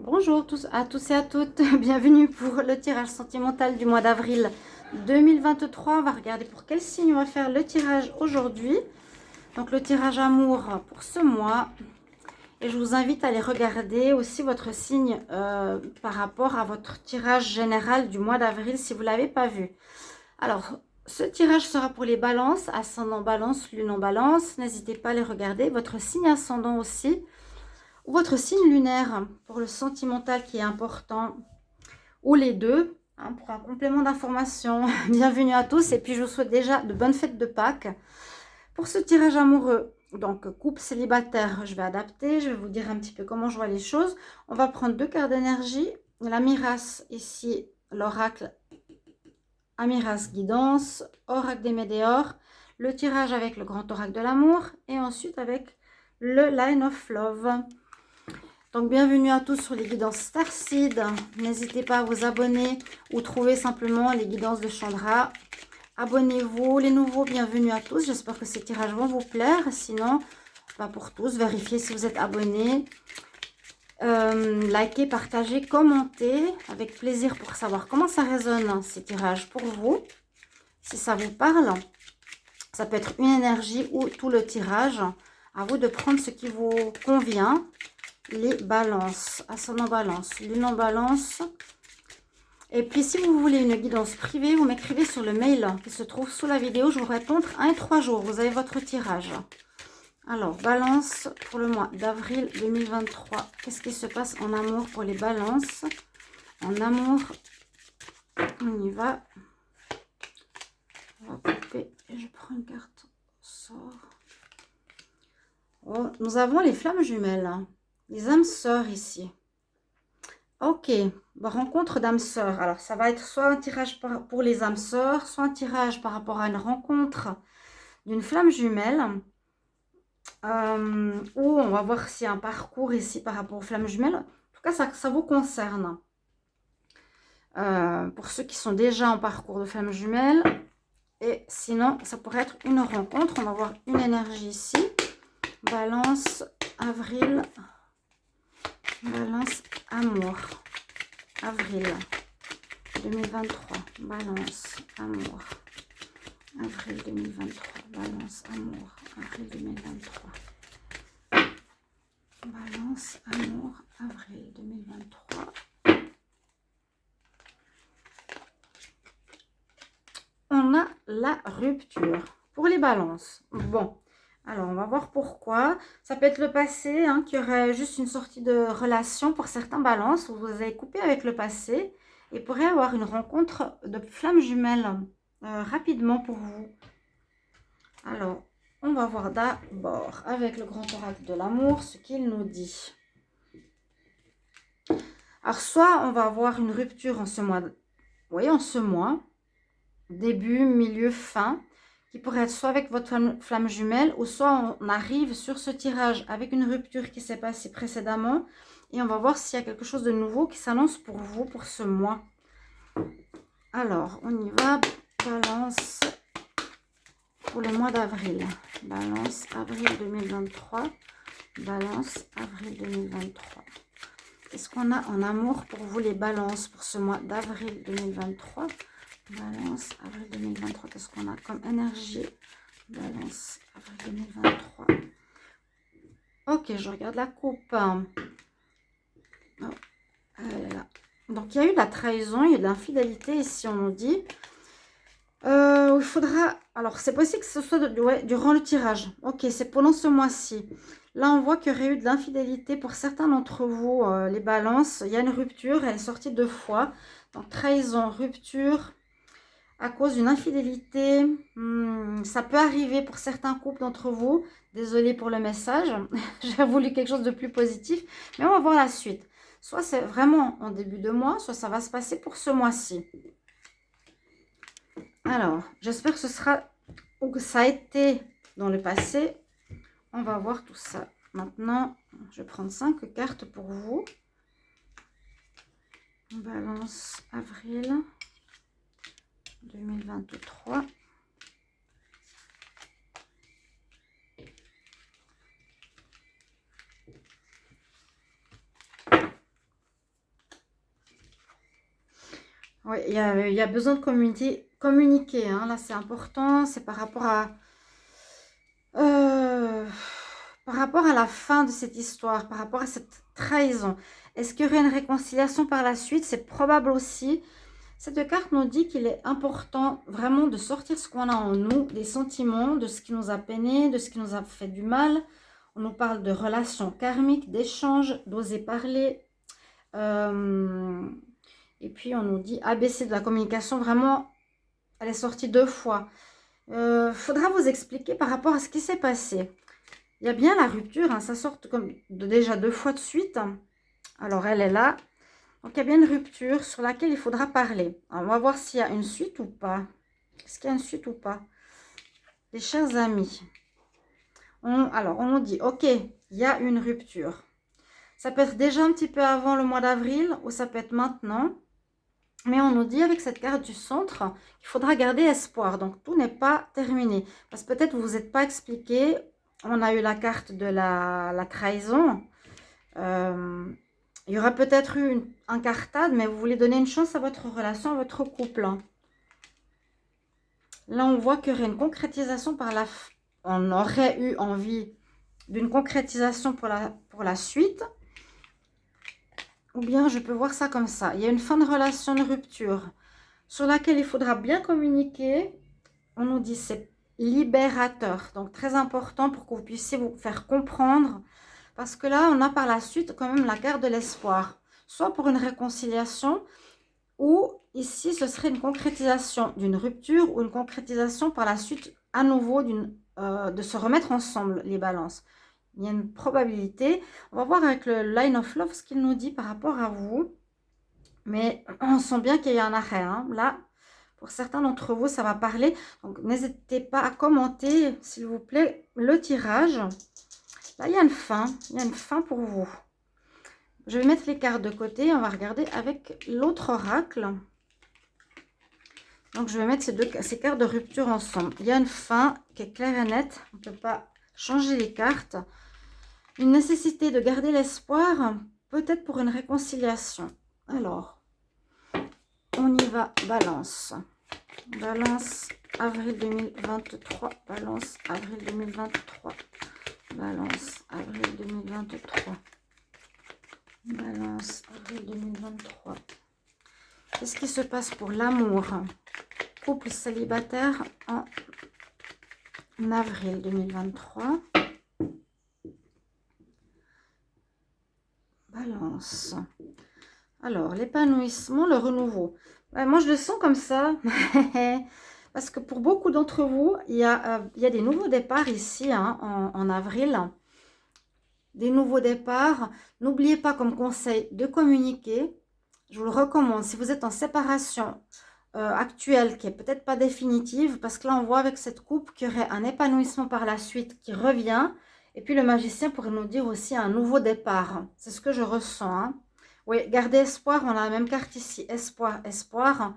Bonjour à tous et à toutes, bienvenue pour le tirage sentimental du mois d'avril 2023. On va regarder pour quel signe on va faire le tirage aujourd'hui. Donc le tirage amour pour ce mois. Et je vous invite à aller regarder aussi votre signe par rapport à votre tirage général du mois d'avril si vous ne l'avez pas vu. Alors, ce tirage sera pour les balances, ascendant balance, lune en balance. N'hésitez pas à les regarder. Votre signe ascendant aussi. Ou votre signe lunaire pour le sentimental qui est important, ou les deux, hein, pour un complément d'information. Bienvenue à tous et puis je vous souhaite déjà de bonnes fêtes de Pâques. Pour ce tirage amoureux, donc couple célibataire, je vais adapter, je vais vous dire un petit peu comment je vois les choses. On va prendre deux cartes d'énergie, la Miras ici, l'oracle Amiras Guidance, oracle des Médéors, le tirage avec le grand oracle de l'amour et ensuite avec le Line of Love. Donc bienvenue à tous sur les guidances Starseed. N'hésitez pas à vous abonner ou trouver simplement les guidances de Chandra. Abonnez-vous, les nouveaux, bienvenue à tous. J'espère que ces tirages vont vous plaire. Sinon, pas pour tous, vérifiez si vous êtes abonnés. Likez, partagez, commentez. Avec plaisir pour savoir comment ça résonne ces tirages pour vous. Si ça vous parle, ça peut être une énergie ou tout le tirage. À vous de prendre ce qui vous convient. Les balances, ascendant balance, lune en balance. Et puis si vous voulez une guidance privée, vous m'écrivez sur le mail qui se trouve sous la vidéo. Je vous réponds entre 1 et 3 jours. Vous avez votre tirage. Alors, balance pour le mois d'avril 2023. Qu'est-ce qui se passe en amour pour les balances? En amour, on y va. On va couper et je prends une carte. Sort. Oh, nous avons les flammes jumelles. Les âmes sœurs ici. Ok, bon, rencontre d'âmes sœurs. Alors, ça va être soit un tirage pour les âmes sœurs, soit un tirage par rapport à une rencontre d'une flamme jumelle. Ou on va voir s'il y a un parcours ici par rapport aux flammes jumelles. En tout cas, ça vous concerne. Pour ceux qui sont déjà en parcours de flammes jumelles. Et sinon, ça pourrait être une rencontre. On va voir une énergie ici. Balance, avril. Balance, amour. Avril 2023. Balance, amour. Avril 2023. Balance, amour. Avril 2023. Balance, amour. Avril 2023. On a la rupture pour les balances. Bon, alors on va voir pourquoi. Ça peut être le passé, hein, qui aurait juste une sortie de relation pour certains balances où vous avez coupé avec le passé et pourrait avoir une rencontre de flammes jumelles rapidement pour vous. Alors, on va voir d'abord avec le grand oracle de l'amour ce qu'il nous dit. Alors, soit on va avoir une rupture en ce mois, vous voyez, en ce mois, début, milieu, fin, qui pourrait être soit avec votre flamme jumelle, ou soit on arrive sur ce tirage avec une rupture qui s'est passée précédemment, et on va voir s'il y a quelque chose de nouveau qui s'annonce pour vous, pour ce mois. Alors, on y va, balance pour le mois d'avril. Balance, avril 2023. Balance, avril 2023. Qu'est-ce qu'on a en amour pour vous, les balances, pour ce mois d'avril 2023? Balance, avril 2023, qu'est-ce qu'on a comme énergie? Balance, avril 2023. Ok, je regarde la coupe. Oh, elle est là. Donc, il y a eu de la trahison, il y a eu de l'infidélité ici, on nous dit. Il faudra... Alors, c'est possible que ce soit durant le tirage. Ok, c'est pendant ce mois-ci. Là, on voit qu'il y aurait eu de l'infidélité pour certains d'entre vous, les balances. Il y a une rupture, elle est sortie 2 fois. Donc, trahison, rupture... à cause d'une infidélité, ça peut arriver pour certains couples d'entre vous. Désolée pour le message, j'ai voulu quelque chose de plus positif, mais on va voir la suite. Soit c'est vraiment en début de mois, soit ça va se passer pour ce mois-ci. Alors, j'espère que ce sera, ou que ça a été dans le passé. On va voir tout ça. Maintenant, je vais prendre 5 cartes pour vous. Balance, avril 2023. Oui, il y a besoin de communiquer, hein. Là, c'est important. C'est euh, par rapport à la fin de cette histoire, par rapport à cette trahison. Est-ce qu'il y aurait une réconciliation par la suite? C'est probable aussi. Cette carte nous dit qu'il est important vraiment de sortir ce qu'on a en nous, des sentiments, de ce qui nous a peiné, de ce qui nous a fait du mal. On nous parle de relations karmiques, d'échanges, d'oser parler. Euh, et puis on nous dit ABC de la communication. Vraiment, elle est sortie 2 fois. Faudra vous expliquer par rapport à ce qui s'est passé. Il y a bien la rupture, hein, ça sort comme déjà 2 fois de suite. Alors elle est là. Donc il y a bien une rupture sur laquelle il faudra parler. Alors, on va voir s'il y a une suite ou pas. Est-ce qu'il y a une suite ou pas? Les chers amis. Alors on nous dit, ok, il y a une rupture. Ça peut être déjà un petit peu avant le mois d'avril ou ça peut être maintenant. Mais on nous dit avec cette carte du centre qu'il faudra garder espoir. Donc tout n'est pas terminé. Parce que peut-être vous ne vous êtes pas expliqué. On a eu la carte de la trahison. Il y aura peut-être eu un cartade, mais vous voulez donner une chance à votre relation, à votre couple. Là, on voit qu'il y aurait une concrétisation par la... On aurait eu envie d'une concrétisation pour la suite. Ou bien je peux voir ça comme ça. Il y a une fin de relation, de rupture, sur laquelle il faudra bien communiquer. On nous dit c'est libérateur. Donc très important pour que vous puissiez vous faire comprendre. Parce que là, on a par la suite quand même la carte de l'espoir. Soit pour une réconciliation, ou ici, ce serait une concrétisation d'une rupture ou une concrétisation par la suite à nouveau de se remettre ensemble, les balances. Il y a une probabilité. On va voir avec le Line of Love ce qu'il nous dit par rapport à vous. Mais on sent bien qu'il y a un arrêt. Hein. Là, pour certains d'entre vous, ça va parler. Donc, n'hésitez pas à commenter, s'il vous plaît, le tirage. Là, il y a une fin. Il y a une fin pour vous. Je vais mettre les cartes de côté. On va regarder avec l'autre oracle. Donc, je vais mettre ces cartes de rupture ensemble. Il y a une fin qui est claire et nette. On ne peut pas changer les cartes. Une nécessité de garder l'espoir, peut-être pour une réconciliation. Alors, on y va. Balance. Balance, avril 2023. Balance, avril 2023. Balance, avril 2023. Balance, avril 2023. Qu'est-ce qui se passe pour l'amour? Couple célibataire en avril 2023. Balance. Alors, l'épanouissement, le renouveau. Moi, je le sens comme ça. Parce que pour beaucoup d'entre vous, il y a des nouveaux départs ici, hein, en avril. Des nouveaux départs. N'oubliez pas comme conseil de communiquer. Je vous le recommande. Si vous êtes en séparation actuelle, qui n'est peut-être pas définitive, parce que là, on voit avec cette coupe qu'il y aurait un épanouissement par la suite qui revient. Et puis, le magicien pourrait nous dire aussi un nouveau départ. C'est ce que je ressens. Hein. Oui, gardez espoir. On a la même carte ici. Espoir, espoir.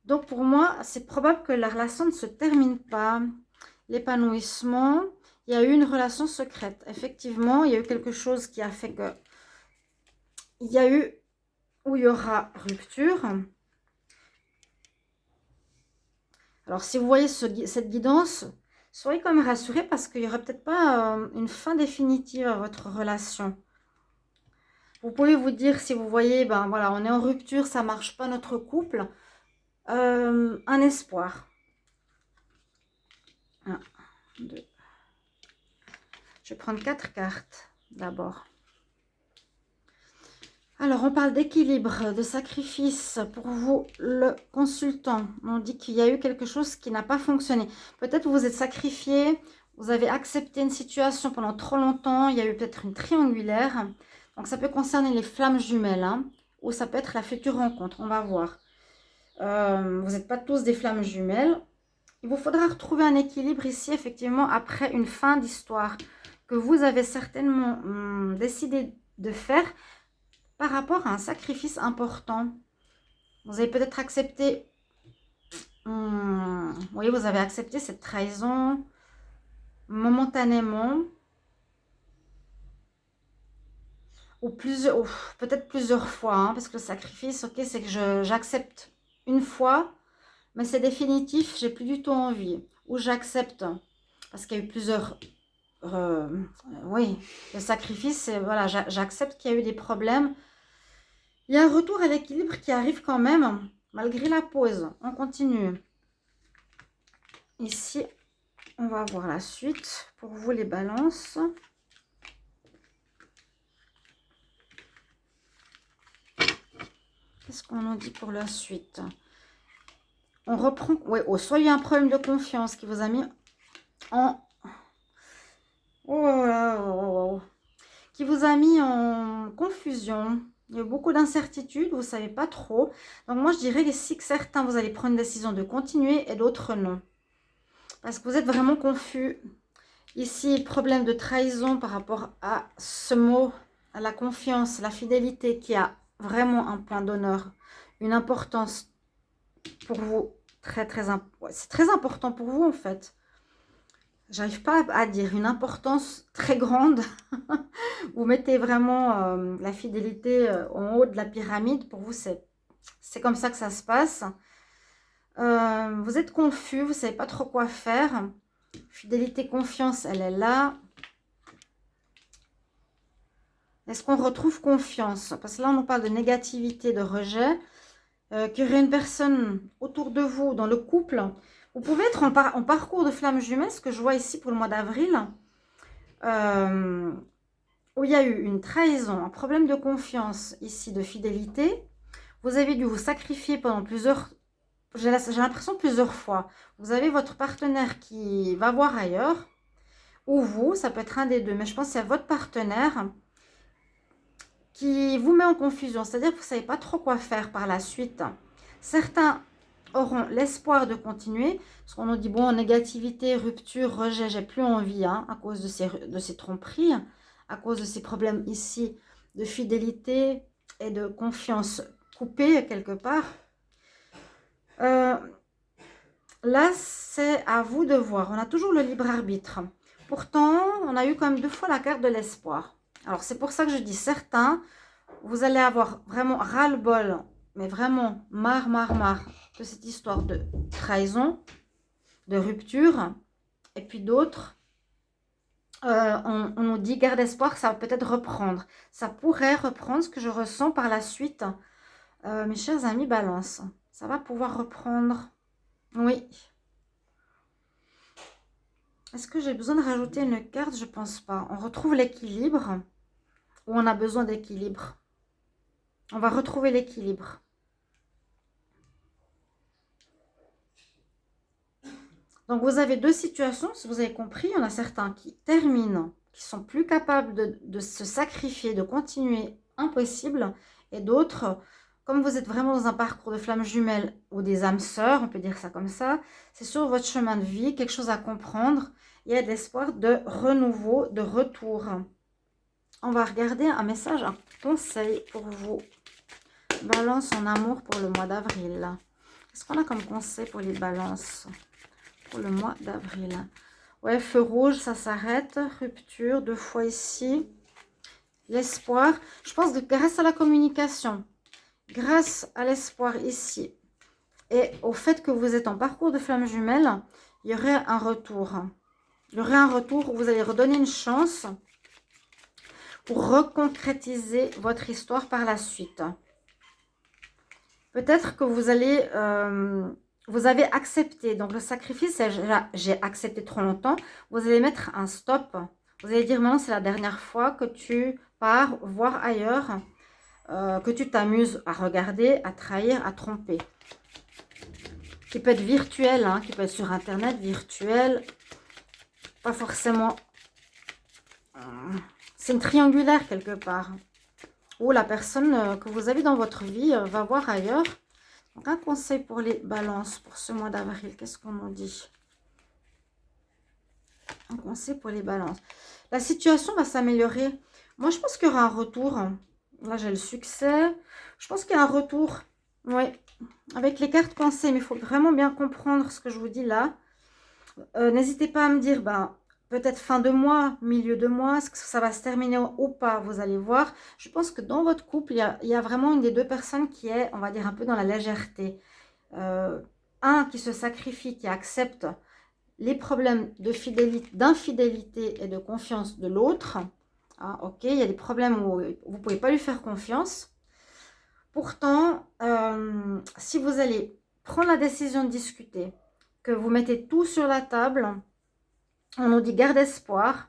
Donc, pour moi, c'est probable que la relation ne se termine pas. L'épanouissement, il y a eu une relation secrète. Effectivement, il y a eu quelque chose qui a fait que... Il y a eu... Où il y aura rupture. Alors, si vous voyez cette guidance, soyez quand même rassurés parce qu'il n'y aura peut-être pas une fin définitive à votre relation. Vous pouvez vous dire, si vous voyez, ben voilà, on est en rupture, ça ne marche pas notre couple, un espoir. 1, 2. Je vais prendre 4 cartes d'abord. Alors, on parle d'équilibre, de sacrifice pour vous, le consultant. On dit qu'il y a eu quelque chose qui n'a pas fonctionné. Peut-être vous vous êtes sacrifié, vous avez accepté une situation pendant trop longtemps. Il y a eu peut-être une triangulaire. Donc, ça peut concerner les flammes jumelles, hein, ou ça peut être la future rencontre. On va voir. Vous n'êtes pas tous des flammes jumelles. Il vous faudra retrouver un équilibre ici, effectivement, après une fin d'histoire que vous avez certainement décidé de faire par rapport à un sacrifice important. Vous avez peut-être accepté, oui, vous avez accepté cette trahison momentanément, ou peut-être plusieurs fois, hein, parce que le sacrifice, ok, c'est que j'accepte une fois, mais c'est définitif, j'ai plus du tout envie. Ou j'accepte, parce qu'il y a eu plusieurs... oui, le sacrifice, voilà, j'accepte qu'il y a eu des problèmes. Il y a un retour à l'équilibre qui arrive quand même, malgré la pause. On continue. Ici, on va voir la suite. Pour vous, les balances. Qu'est-ce qu'on nous dit pour la suite? On reprend... Oui, oh, soit il y a un problème de confiance qui vous a mis en... Oh là, oh, qui vous a mis en confusion. Il y a beaucoup d'incertitudes, vous ne savez pas trop. Donc moi, je dirais ici que certains, vous allez prendre une décision de continuer et d'autres non. Parce que vous êtes vraiment confus. Ici, problème de trahison par rapport à ce mot, à la confiance, la fidélité qui a vraiment un point d'honneur, une importance pour vous. C'est très important pour vous en fait. J'arrive pas à dire une importance très grande. Vous mettez vraiment la fidélité en haut de la pyramide. Pour vous, c'est comme ça que ça se passe. Vous êtes confus, vous savez pas trop quoi faire. Fidélité, confiance, elle est là. Est-ce qu'on retrouve confiance? Parce que là, on nous parle de négativité, de rejet. Qu'il y aurait une personne autour de vous, dans le couple. Vous pouvez être en parcours de flamme jumelle, ce que je vois ici pour le mois d'avril. Où il y a eu une trahison, un problème de confiance ici, de fidélité. Vous avez dû vous sacrifier pendant plusieurs... J'ai l'impression plusieurs fois. Vous avez votre partenaire qui va voir ailleurs. Ou vous, ça peut être un des deux. Mais je pense que c'est votre partenaire qui vous met en confusion. C'est-à-dire que vous ne savez pas trop quoi faire par la suite. Certains auront l'espoir de continuer. Parce qu'on nous dit, bon, négativité, rupture, rejet, j'ai plus envie, hein, à cause de ces tromperies, à cause de ces problèmes ici de fidélité et de confiance coupée quelque part. Là, c'est à vous de voir. On a toujours le libre arbitre. Pourtant, on a eu quand même 2 fois la carte de l'espoir. Alors, c'est pour ça que je dis certains, vous allez avoir vraiment ras-le-bol, mais vraiment marre de cette histoire de trahison, de rupture. Et puis d'autres, on nous dit, garde espoir, ça va peut-être reprendre. Ça pourrait reprendre ce que je ressens par la suite. Mes chers amis, balance. Ça va pouvoir reprendre. Oui. Est-ce que j'ai besoin de rajouter une carte? Je pense pas. On retrouve l'équilibre. Ou on a besoin d'équilibre. On va retrouver l'équilibre. Donc, vous avez 2 situations. Si vous avez compris, il y en a certains qui terminent, qui sont plus capables de se sacrifier, de continuer, impossible. Et d'autres, comme vous êtes vraiment dans un parcours de flammes jumelles ou des âmes sœurs, on peut dire ça comme ça, c'est sur votre chemin de vie, quelque chose à comprendre. Il y a de l'espoir de renouveau, de retour. On va regarder un message, un conseil pour vous. Balance en amour pour le mois d'avril. Qu'est-ce qu'on a comme conseil pour les balances pour le mois d'avril? Ouais, feu rouge, ça s'arrête. Rupture, 2 fois ici. L'espoir. Je pense que grâce à la communication, grâce à l'espoir ici, et au fait que vous êtes en parcours de flamme jumelle, il y aurait un retour. Il y aurait un retour où vous allez redonner une chance pour reconcrétiser votre histoire par la suite. Peut-être que vous allez... vous avez accepté. Donc, le sacrifice, j'ai accepté trop longtemps. Vous allez mettre un stop. Vous allez dire, maintenant, c'est la dernière fois que tu pars voir ailleurs, que tu t'amuses à regarder, à trahir, à tromper. Qui peut être virtuel, hein, qui peut être sur Internet, virtuel. Pas forcément... c'est une triangulaire quelque part. Ou la personne que vous avez dans votre vie va voir ailleurs. Donc, un conseil pour les balances pour ce mois d'avril. Qu'est-ce qu'on nous dit? Un conseil pour les balances. La situation va s'améliorer. Moi, je pense qu'il y aura un retour. Là, j'ai le succès. Je pense qu'il y a un retour. Oui. Avec les cartes conseils. Mais il faut vraiment bien comprendre ce que je vous dis là. N'hésitez pas à me dire, peut-être fin de mois, milieu de mois, est-ce que ça va se terminer ou pas? Vous allez voir. Je pense que dans votre couple, il y a vraiment une des 2 personnes qui est, on va dire, un peu dans la légèreté. un qui se sacrifie, qui accepte les problèmes d'infidélité et de confiance de l'autre. Ah, ok, il y a des problèmes où vous ne pouvez pas lui faire confiance. Pourtant, si vous allez prendre la décision de discuter, que vous mettez tout sur la table, on nous dit garde espoir,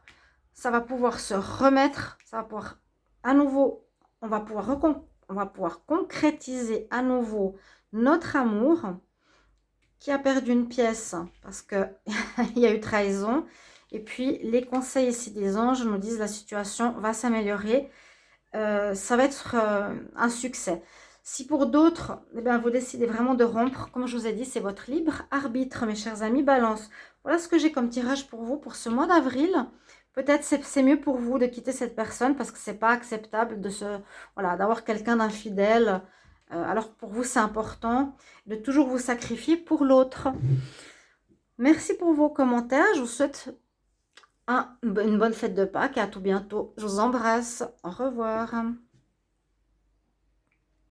ça va pouvoir se remettre, ça va pouvoir à nouveau, on va pouvoir concrétiser à nouveau notre amour qui a perdu une pièce parce qu'il y a eu trahison. Et puis, les conseils ici des anges nous disent la situation va s'améliorer. Ça va être un succès. Si pour d'autres, eh bien, vous décidez vraiment de rompre, comme je vous ai dit, c'est votre libre arbitre, mes chers amis, Balance. Voilà ce que j'ai comme tirage pour vous pour ce mois d'avril. Peut-être c'est mieux pour vous de quitter cette personne parce que c'est pas acceptable de d'avoir quelqu'un d'infidèle. Alors pour vous, c'est important de toujours vous sacrifier pour l'autre. Merci pour vos commentaires. Je vous souhaite une bonne fête de Pâques et à tout bientôt. Je vous embrasse. Au revoir.